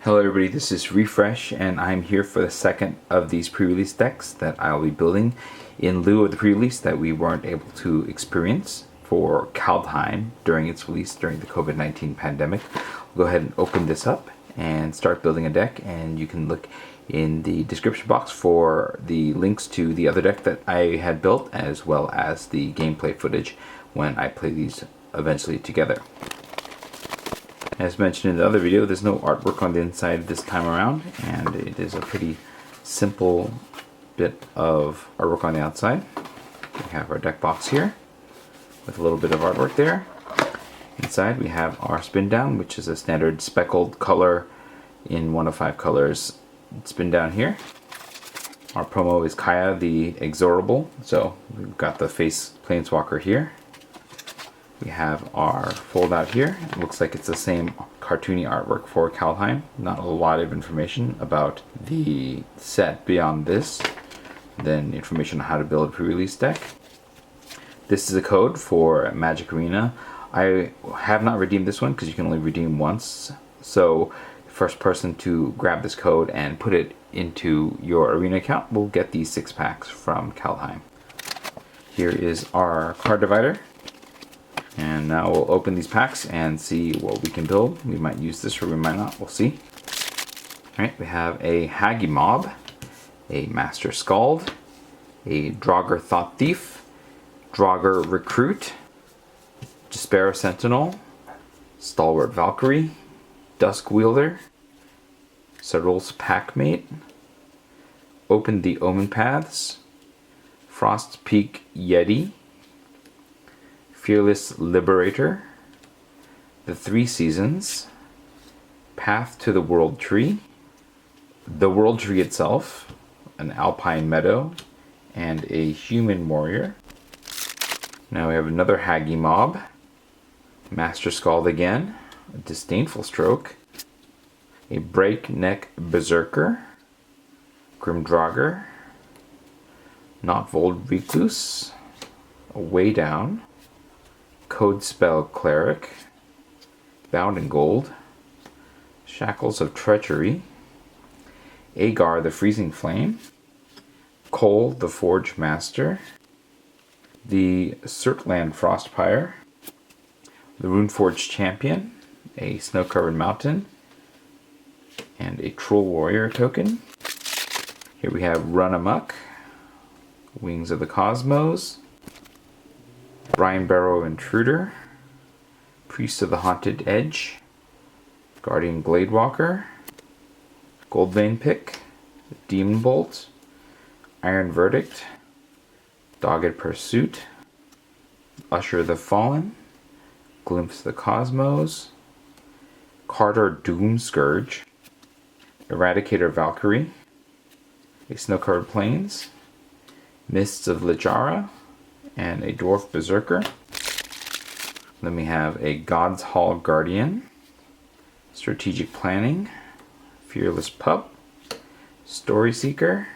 Hello everybody, this is Refresh and I'm here for the second of these pre-release decks that I'll be building in lieu of the pre-release that we weren't able to experience for Kaldheim during its release during the COVID-19 pandemic. We'll go ahead and open this up and start building a deck, and you can look in the description box for the links to the other deck that I had built, as well as the gameplay footage when I play these eventually together. As mentioned in the other video, there's no artwork on the inside this time around, and it is a pretty simple bit of artwork on the outside. We have our deck box here with a little bit of artwork there. Inside we have our spin down, which is a standard speckled color in one of 5 colors spin down here. Our promo is Kaya the Exorable, so we've got the face planeswalker here. We have our fold out here. It looks like it's the same cartoony artwork for Kaldheim. Not a lot of information about the set beyond this, then information on how to build a pre-release deck. This is a code for Magic Arena. I have not redeemed this one because you can only redeem once. So the first person to grab this code and put it into your Arena account will get these 6 packs from Kaldheim. Here is our card divider. And now we'll open these packs and see what we can build. We might use this or we might not, we'll see. Alright, we have a Hagi Mob, a Master Skald, a Draugr Thought Thief, Draugr Recruit, Despair Sentinel, Stalwart Valkyrie, Dusk Wielder, Serul's Packmate, Open the Omen Paths, Frost Peak Yeti, Fearless Liberator, the 3 Seasons, Path to the World Tree, the World Tree itself, an Alpine Meadow, and a Human Warrior. Now we have another Hagi Mob, Master Skald again, a Disdainful Stroke, a Breakneck Berserker, Grim Draugr, Notvold Recluse, a Way Down, Code Spell Cleric, Bound in Gold, Shackles of Treachery, Agar the Freezing Flame, Cole the Forge Master, the Surtland Frostpire, the Runeforge Champion, a Snow-Covered Mountain, and a Troll Warrior token. Here we have Run Amok, Wings of the Cosmos, Brian Barrow Intruder, Priest of the Haunted Edge, Guardian Gladewalker, Goldvein Pick, Demon Bolt, Iron Verdict, Dogged Pursuit, Usher the Fallen, Glimpse the Cosmos, Carter Doomscourge, Eradicator Valkyrie, a Snow-Covered Plains, Mists of Lichara, and a Dwarf Berserker. Then we have a God's Hall Guardian, Strategic Planning, Fearless Pup, Story Seeker,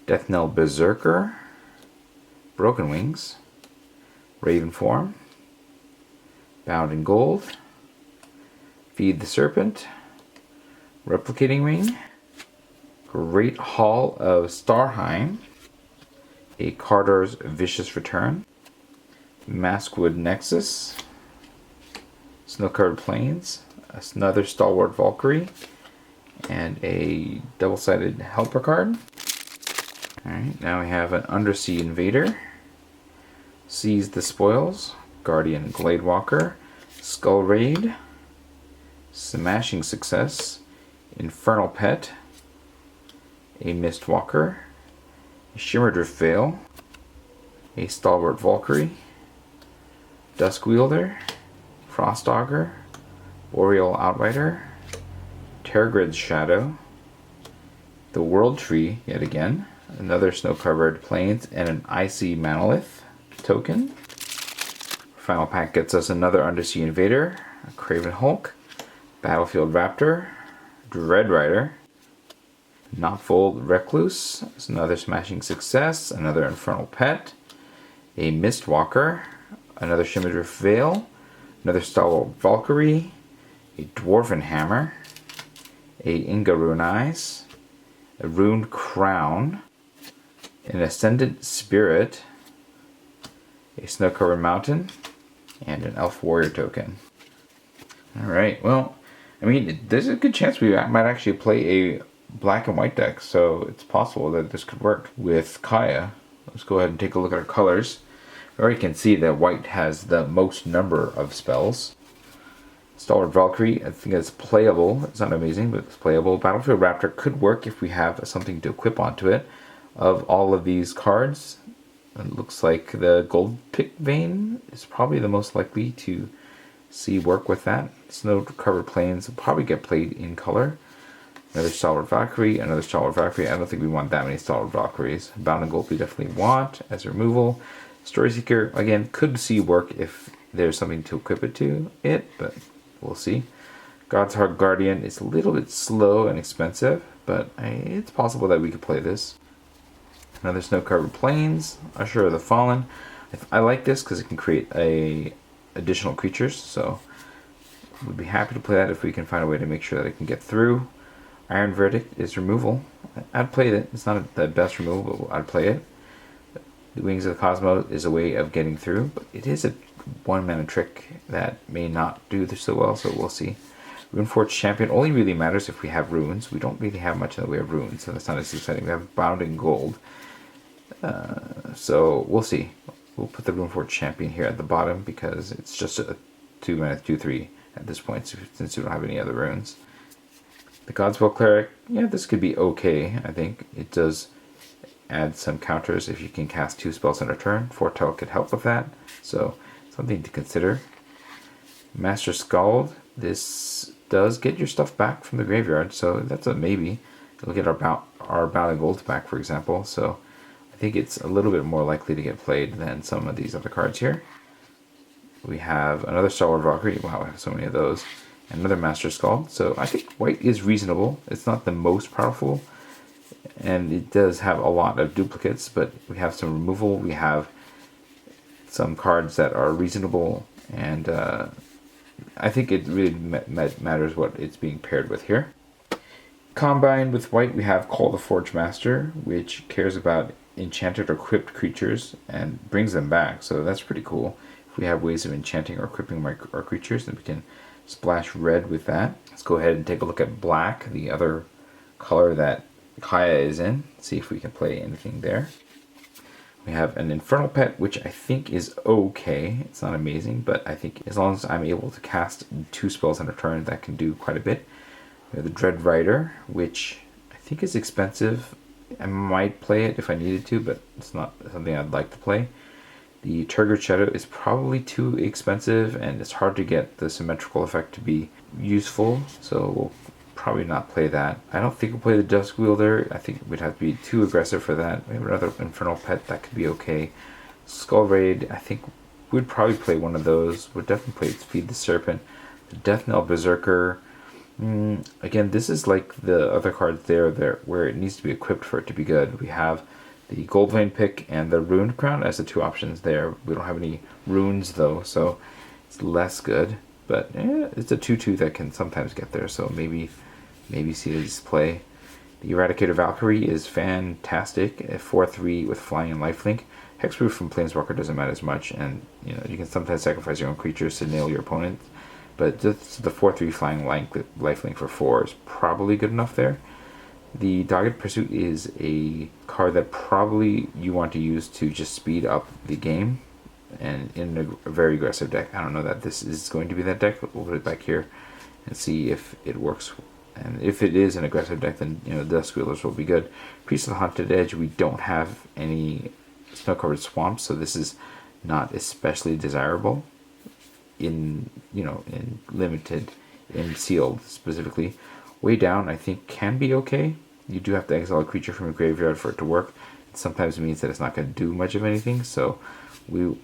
Deathnell Berserker, Broken Wings, Raven Form, Bound in Gold, Feed the Serpent, Replicating Ring, Great Hall of Starheim, a Carter's Vicious Return, Maskwood Nexus, Snow-Covered Plains, another Stalwart Valkyrie, and a double-sided helper card. Alright, now we have an Undersea Invader, Seize the Spoils, Guardian Gladewalker, Skull Raid, Smashing Success, Infernal Pet, a Mistwalker, a Shimmerdrift Veil, a Stalwart Valkyrie, Dusk Wielder, Frost Augur, Boreal Outrider, Tergrid's Shadow, the World Tree yet again, another Snow-Covered Plains, and an Icy Manolith token. Final pack gets us another Undersea Invader, a Craven Hulk, Battlefield Raptor, Dread Rider, Notvold Recluse, another Smashing Success, another Infernal Pet, a Mistwalker, another Shimmerdrift Veil, another Stalwart Valkyrie, a Dwarven Hammer, a Inga Rune Eyes, a Runed Crown, an Ascendant Spirit, a Snow-Covered Mountain, and an Elf Warrior token. Alright, well, I mean, there's a good chance we might actually play a black and white deck, so it's possible that this could work with Kaya. Let's go ahead and take a look at our colors. We already can see that white has the most number of spells. Stalwart Valkyrie, I think it's playable. It's not amazing, but it's playable. Battlefield Raptor could work if we have something to equip onto it. Of all of these cards, it looks like the Gold Pick Vein is probably the most likely to see work with that. Snow-Covered Plains will probably get played in color. Another Stalwart Valkyrie, another Stalwart Valkyrie. I don't think we want that many Stalwart Valkyries. Bound and Gold we definitely want as removal. Story Seeker, again, could see work if there's something to equip it to it, but we'll see. God's Heart Guardian is a little bit slow and expensive, but it's possible that we could play this. Another Snow-Covered Plains, Usher of the Fallen. I like this because it can create additional creatures, so we'd be happy to play that if we can find a way to make sure that it can get through. Iron Verdict is removal. I'd play it. It's not the best removal, but I'd play it. The Wings of the Cosmos is a way of getting through, but it is a one-mana trick that may not do this so well, so we'll see. Runeforge Champion only really matters if we have runes. We don't really have much in the way of runes, so that's not as exciting. We have Bound in Gold. So we'll see. We'll put the Runeforge Champion here at the bottom because it's just a 2-mana 2/3 at this point, since we don't have any other runes. The Godspell Cleric, yeah, this could be okay, I think. It does add some counters if you can cast 2 spells in a turn. Foretell could help with that, so something to consider. Master Skald, this does get your stuff back from the graveyard, so that's a maybe. It'll get our Bound in Gold back, for example, so I think it's a little bit more likely to get played than some of these other cards here. We have another Stalwart Valkyrie. Wow, I have so many of those. Another Master Skald. So I think white is reasonable. It's not the most powerful, and it does have a lot of duplicates, but we have some removal. We have some cards that are reasonable, and I think it really matters what it's being paired with here. Combined with white, we have Call the Forge Master, which cares about enchanted or equipped creatures and brings them back, so that's pretty cool. If we have ways of enchanting or equipping our creatures, then we can splash red with that. Let's go ahead and take a look at black, the other color that Kaya is in. See if we can play anything there. We have an Infernal Pet, which I think is okay. It's not amazing, but I think as long as I'm able to cast 2 spells in a turn, that can do quite a bit. We have the Dread Rider, which I think is expensive. I might play it if I needed to, but it's not something I'd like to play. The Turgid Shadow is probably too expensive, and it's hard to get the symmetrical effect to be useful, so we'll probably not play that. I don't think we'll play the Dusk Wielder. I think we'd have to be too aggressive for that. We have another Infernal Pet that could be okay. Skull Raid, I think we'd probably play one of those. We'd definitely play Feed the Serpent. The Death Knell Berserker. Again, this is like the other cards there where it needs to be equipped for it to be good. We have the Goldvein Pick and the Runed Crown as the 2 options there. We don't have any runes though, so it's less good. But it's a 2/2 that can sometimes get there, so maybe see this play. The Eradicator Valkyrie is fantastic. A 4/3 with flying and lifelink. Hexproof from Planeswalker doesn't matter as much, and you can sometimes sacrifice your own creatures to nail your opponent. But just the 4/3 flying lifelink for 4 is probably good enough there. The Dogged Pursuit is a card that probably you want to use to just speed up the game, and in a very aggressive deck. I don't know that this is going to be that deck, but we'll put it back here and see if it works. And if it is an aggressive deck, then the Dusk Wielders will be good. Priest of the Haunted Edge, we don't have any snow-covered swamps, so this is not especially desirable in limited, in sealed specifically. Way Down, I think, can be okay. You do have to exile a creature from a graveyard for it to work. It sometimes means that it's not going to do much of anything, so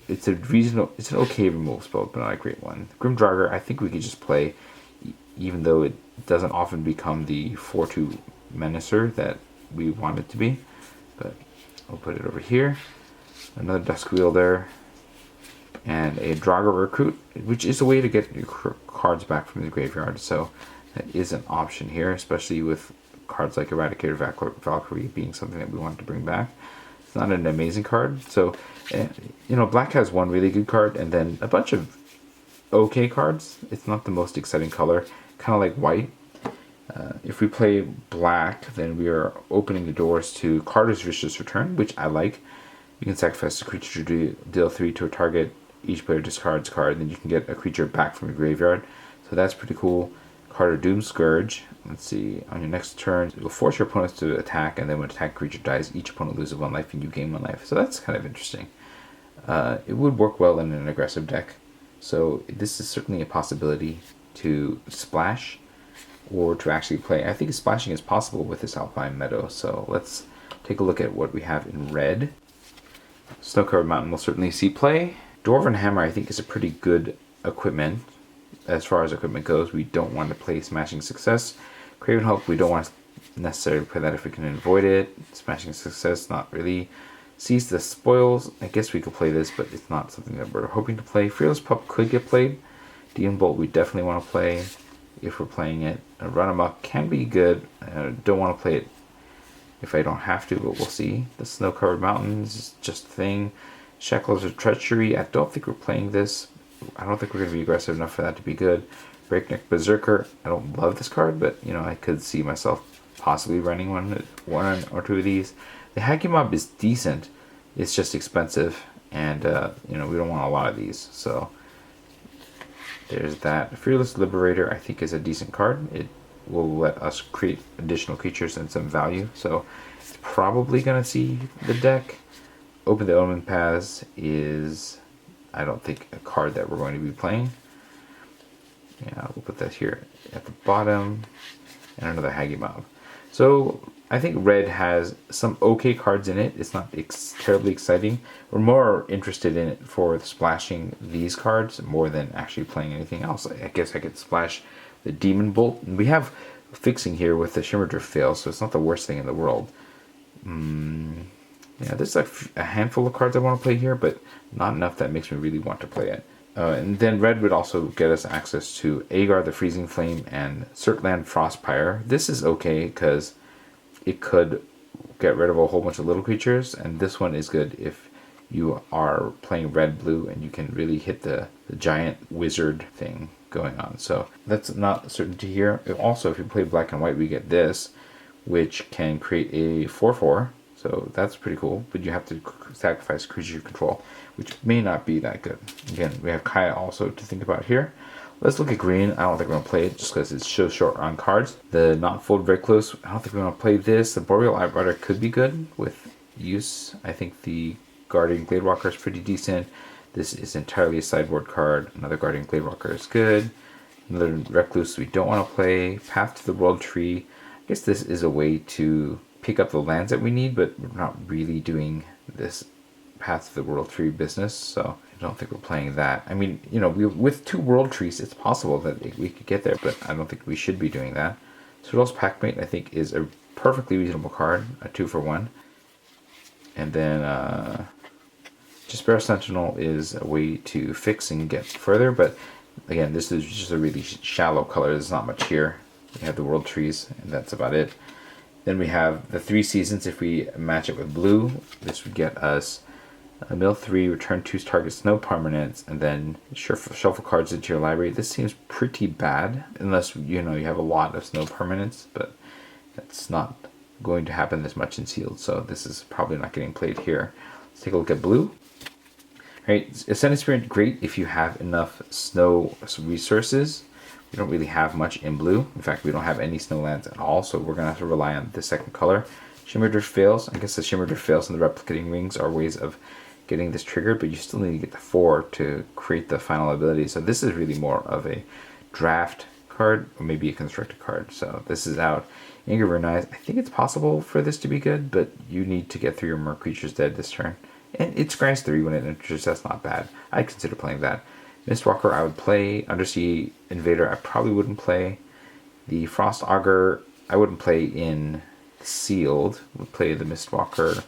it's an okay removal spell, but not a great one. Grimdraugr, I think we could just play, even though it doesn't often become the 4/2 Menacer that we want it to be. But I'll put it over here. Another Dusk Wielder, and a Draugr Recruit, which is a way to get your cards back from the graveyard. So That is an option here, especially with cards like Eradicator Valkyrie being something that we want to bring back. It's not an amazing card. So, black has one really good card and then a bunch of okay cards. It's not the most exciting color, kind of like white. If we play black, then we are opening the doors to Carter's Vicious Return, which I like. You can sacrifice a creature to deal 3 to a target. Each player discards a card, then you can get a creature back from your graveyard. So that's pretty cool. Carter Doom Scourge. Let's see. On your next turn, it will force your opponents to attack, and then when attack creature dies, each opponent loses 1 life and you gain 1 life. So that's kind of interesting. It would work well in an aggressive deck. So this is certainly a possibility to splash or to actually play. I think splashing is possible with this Alpine Meadow. So let's take a look at what we have in red. Snow-Covered Mountain will certainly see play. Dwarven Hammer, I think, is a pretty good equipment. As far as equipment goes, we don't want to play Smashing Success. Craven Hope, we don't want to necessarily play that if we can avoid it. Smashing Success, not really. Seize the Spoils, I guess we could play this, but it's not something that we're hoping to play. Fearless Pup could get played. Demon Bolt, we definitely want to play if we're playing it. Run Amok can be good. I don't want to play it if I don't have to, but we'll see. The Snow-Covered Mountains is just a thing. Shackles of Treachery, I don't think we're playing this. I don't think we're going to be aggressive enough for that to be good. Breakneck Berserker, I don't love this card, but I could see myself possibly running one or two of these. The Hagimob is decent. It's just expensive, and we don't want a lot of these. So there's that. Fearless Liberator, I think, is a decent card. It will let us create additional creatures and some value. So it's probably going to see the deck. Open the Omen Paths is, I don't think, a card that we're going to be playing. Yeah, we'll put that here at the bottom. And another Hagimob. So I think red has some okay cards in it. It's not terribly exciting. We're more interested in it for splashing these cards more than actually playing anything else. I guess I could splash the Demon Bolt. And we have fixing here with the Shimmerdrift Fail, so it's not the worst thing in the world. Yeah, there's a handful of cards I want to play here, but not enough that makes me really want to play it. And then red would also get us access to Agar the Freezing Flame and Surtland Frostpire. This is okay because it could get rid of a whole bunch of little creatures, and this one is good if you are playing red-blue and you can really hit the giant wizard thing going on. So that's not certainty here. Also, if you play black and white, we get this, which can create a 4/4. So that's pretty cool, but you have to sacrifice creature you control, which may not be that good. Again, we have Kaya also to think about here. Let's look at green. I don't think we're going to play it just because it's so short on cards. The Not Fold Recluse, I don't think we're going to play this. The Boreal Outrider could be good with use. I think the Guardian Gladewalker is pretty decent. This is entirely a sideboard card. Another Guardian Gladewalker is good. Another Recluse we don't want to play. Path to the World Tree. I guess this is a way to pick up the lands that we need, but we're not really doing this Path to the World Tree business, so I don't think we're playing that. I mean, with 2 World Trees, it's possible that we could get there, but I don't think we should be doing that. Sudol's Packmate, I think, is a perfectly reasonable card, a 2-for-1. And then Jespera Sentinel is a way to fix and get further, but again, this is just a really shallow color. There's not much here. We have the World Trees, and that's about it. Then we have the 3 Seasons. If we match it with blue, this would get us a mill 3, return 2 target snow permanents, and then shuffle cards into your library. This seems pretty bad, unless you have a lot of snow permanents, but that's not going to happen this much in sealed, so this is probably not getting played here. Let's take a look at blue. Right, Ascendant Spirit, great if you have enough snow resources. We don't really have much in blue. In fact, we don't have any snow lands at all, so we're going to have to rely on the second color. Shimmerdrift Fails. I guess the Shimmerdrift Fails and the Replicating Rings are ways of getting this triggered, but you still need to get the 4 to create the final ability. So this is really more of a draft card, or maybe a constructed card. So this is out. Anger of Eyes. I think it's possible for this to be good, but you need to get 3 or more creatures dead this turn. And it scries 3 when it enters. That's not bad. I'd consider playing that. Mistwalker I would play. Undersea Invader I probably wouldn't play. The Frost Augur I wouldn't play in sealed. We'll play the Mistwalker.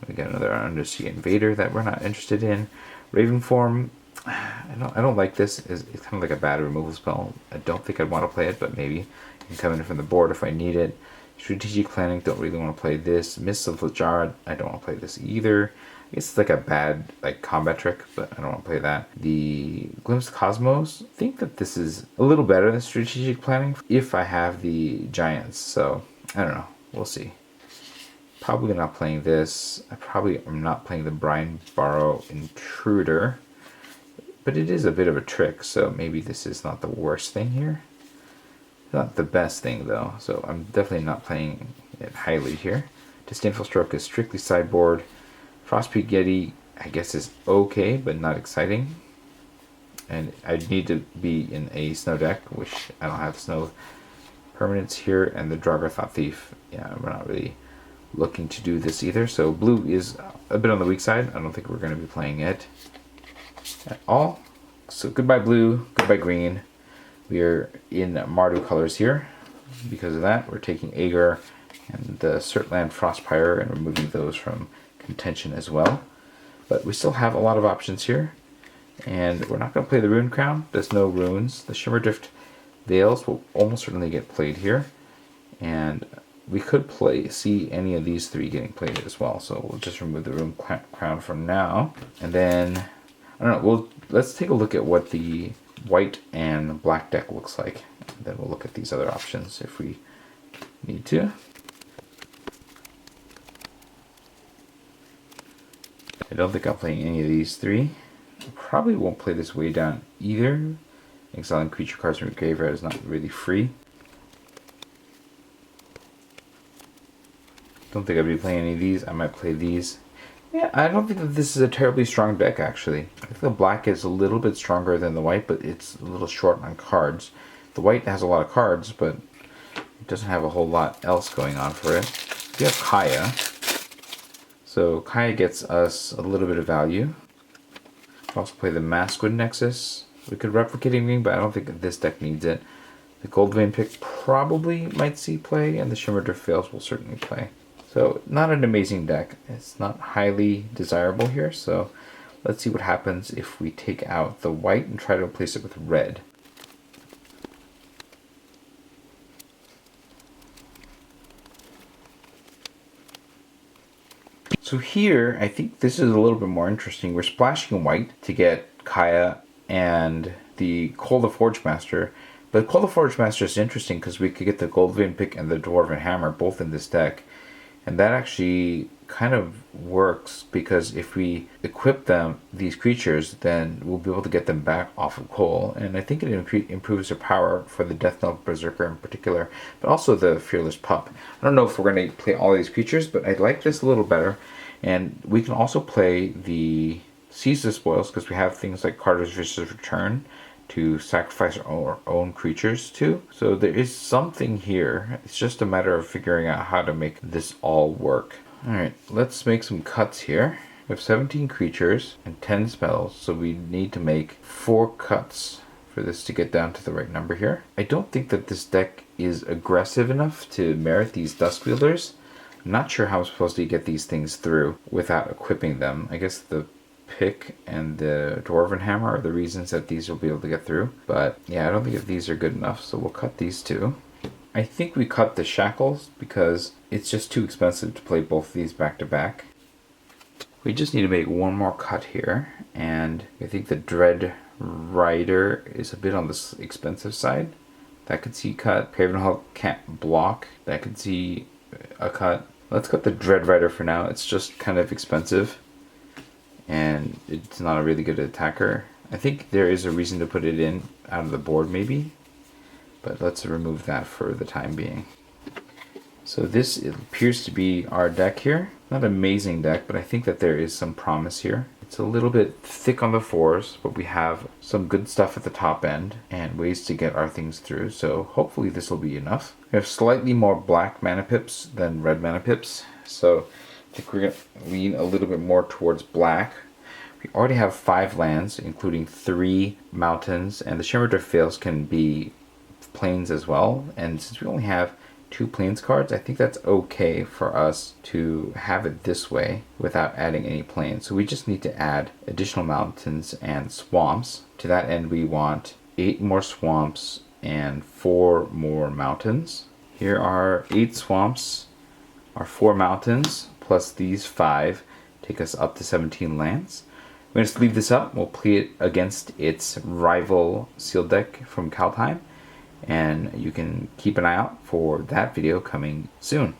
We got another Undersea Invader that we're not interested in. Ravenform, I don't like this. It's kind of like a bad removal spell. I don't think I'd want to play it, but maybe I can come in from the board if I need it. Strategic Planning, don't really want to play this. Mists of Lajard, I don't want to play this either. I guess it's like a bad like combat trick, but I don't want to play that. The Glimpse Cosmos, I think that this is a little better than Strategic Planning if I have the Giants. So I don't know. We'll see. Probably not playing this. I probably am not playing the Brian Barrow Intruder. But it is a bit of a trick, so maybe this is not the worst thing here. Not the best thing though, so I'm definitely not playing it highly here. Disdainful Stroke is strictly sideboard. Frostpeak Yeti, I guess, is okay, but not exciting. And I'd need to be in a snow deck, which I don't have snow permanents here, and the Draugr Thought Thief, yeah, we're not really looking to do this either. So blue is a bit on the weak side. I don't think we're going to be playing it at all. So goodbye blue, goodbye green. We are in Mardu colors here. Because of that, we're taking Agar and the Surtland Frostpire and removing those from contention as well. But we still have a lot of options here. And we're not going to play the Rune Crown. There's no runes. The Shimmerdrift Veils will almost certainly get played here. And we could see any of these three getting played as well. So we'll just remove the Rune Crown for now. And then, I don't know, let's take a look at what the white and black deck looks like. And then we'll look at these other options if we need to. I don't think I'm playing any of these three. I probably won't play this way down either. Exiling creature cards from your graveyard is not really free. Don't think I'd be playing any of these. I might play these. Yeah, I don't think that this is a terribly strong deck, actually. I think the black is a little bit stronger than the white, but it's a little short on cards. The white has a lot of cards, but it doesn't have a whole lot else going on for it. We have Kaya. So Kaya gets us a little bit of value. We'll also play the Maskwood Nexus. We could Replicating Ring, but I don't think that this deck needs it. The Gold Vein pick probably might see play, and the Shimmerdrift Fails will certainly play. So not an amazing deck. It's not highly desirable here, so let's see what happens if we take out the white and try to replace it with red. So here, I think this is a little bit more interesting. We're splashing white to get Kaya and the Cold of Forge Master. But Cold of Forge Master is interesting because we could get the Gold Vein pick and the Dwarven Hammer both in this deck. And that actually kind of works because if we equip these creatures, then we'll be able to get them back off of Cole. And I think it improves their power for the Death Knell Berserker in particular, but also the Fearless Pup. I don't know if we're going to play all these creatures, but I like this a little better. And we can also play the Seize the Spoils because we have things like Carter's Vicious Return to sacrifice our own creatures to. So there is something here. It's just a matter of figuring out how to make this all work. Alright, let's make some cuts here. We have 17 creatures and 10 spells, so we need to make 4 cuts for this to get down to the right number here. I don't think that this deck is aggressive enough to merit these Duskwielders. I'm not sure how I'm supposed to get these things through without equipping them. I guess the pick and the Dwarven Hammer are the reasons that these will be able to get through. But yeah, I don't think that these are good enough, so we'll cut these two. I think we cut the Shackles because it's just too expensive to play both of these back to back. We just need to make one more cut here, and I think the Dread Rider is a bit on the expensive side. That could see cut. Cravenhawk can't block. That could see a cut. Let's cut the Dread Rider for now. It's just kind of expensive, and it's not a really good attacker. I think there is a reason to put it in out of the board maybe, but let's remove that for the time being. So this appears to be our deck here. Not an amazing deck, but I think that there is some promise here. It's a little bit thick on the 4s, but we have some good stuff at the top end and ways to get our things through, so hopefully this will be enough. We have slightly more black mana pips than red mana pips, so I think we're going to lean a little bit more towards black. We already have 5 lands, including 3 mountains, and the Shimmerdrift Fails can be plains as well. And since we only have 2 plains cards. I think that's okay for us to have it this way without adding any plains. So we just need to add additional mountains and swamps. To that end, we want 8 more swamps and 4 more mountains. Here are 8 swamps, our 4 mountains, plus these 5 take us up to 17 lands. We're going to leave this up. We'll play it against its rival sealed deck from Kaldheim, and you can keep an eye out for that video coming soon.